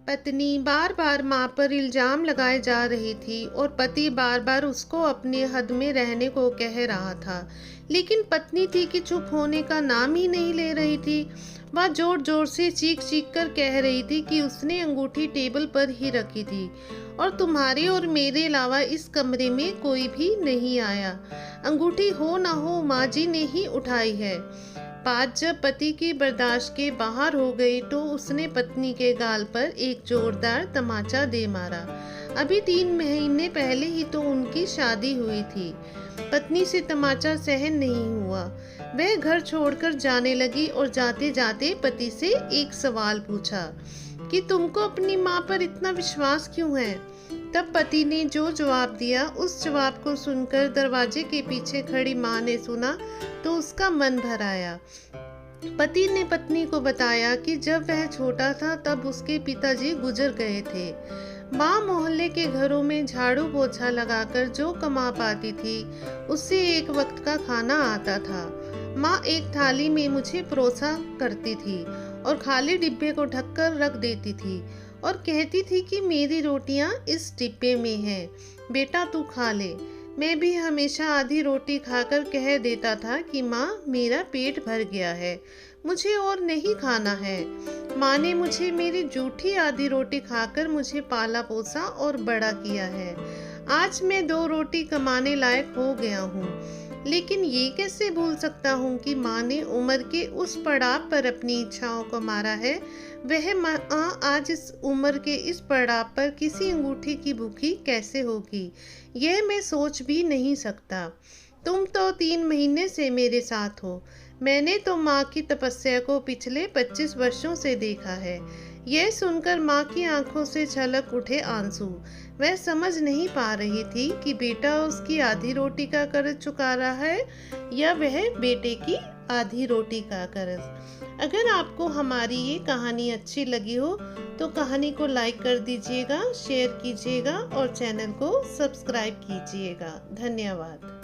पत्नी बार बार मां पर इल्जाम लगाए जा रही थी और पति बार बार उसको अपने हद में रहने को कह रहा था, लेकिन पत्नी थी कि चुप होने का नाम ही नहीं ले रही थी। वह जोर जोर से चीख चीख कर कह रही थी कि उसने अंगूठी टेबल पर ही रखी थी और तुम्हारे और मेरे अलावा इस कमरे में कोई भी नहीं आया। अंगूठी हो ना हो माँ जी ने ही उठाई है। बात जब पति की बर्दाश्त के बाहर हो गई तो उसने पत्नी के गाल पर एक जोरदार तमाचा दे मारा। अभी 3 महीने पहले ही तो उनकी शादी हुई थी। पत्नी से तमाचा सहन नहीं हुआ। वह घर छोड़कर जाने लगी और जाते जाते पति से एक सवाल पूछा कि तुमको अपनी माँ पर इतना विश्वास क्यों है। तब पति ने जो जवाब दिया, उस जवाब को सुनकर दरवाजे के पीछे खड़ी माँ ने सुना तो उसका मन भर आया। पति ने पत्नी को बताया कि जब वह छोटा था तब उसके पिताजी गुजर गए थे। माँ मोहल्ले के घरों में झाड़ू पोछा लगाकर जो कमा पाती थी उससे एक वक्त का खाना आता था। माँ एक थाली में मुझे परोसा करती थी और खाली डिब्बे को ढककर रख देती थी और कहती थी कि मेरी रोटियां इस डिब्बे में हैं, बेटा तू खा ले। मैं भी हमेशा आधी रोटी खाकर कह देता था कि माँ मेरा पेट भर गया है, मुझे और नहीं खाना है। माँ ने मुझे मेरी जूठी आधी रोटी खाकर मुझे पाला पोसा और बड़ा किया है। आज मैं 2 रोटी कमाने लायक हो गया हूँ, लेकिन ये कैसे भूल सकता हूँ कि माँ ने उम्र के उस पड़ाव पर अपनी इच्छाओं को मारा है। वह माँ आज इस उम्र के इस पड़ाव पर किसी अंगूठी की भूखी कैसे होगी, यह मैं सोच भी नहीं सकता। तुम तो 3 महीने से मेरे साथ हो। मैंने तो माँ की तपस्या को पिछले 25 वर्षों से देखा है। यह सुनकर माँ की आंखों से छलक उठे आंसू। वह समझ नहीं पा रही थी कि बेटा उसकी आधी रोटी का कर्ज चुका रहा है या वह बेटे की आधी रोटी का कर्ज। अगर आपको हमारी ये कहानी अच्छी लगी हो तो कहानी को लाइक कर दीजिएगा, शेयर कीजिएगा और चैनल को सब्सक्राइब कीजिएगा। धन्यवाद।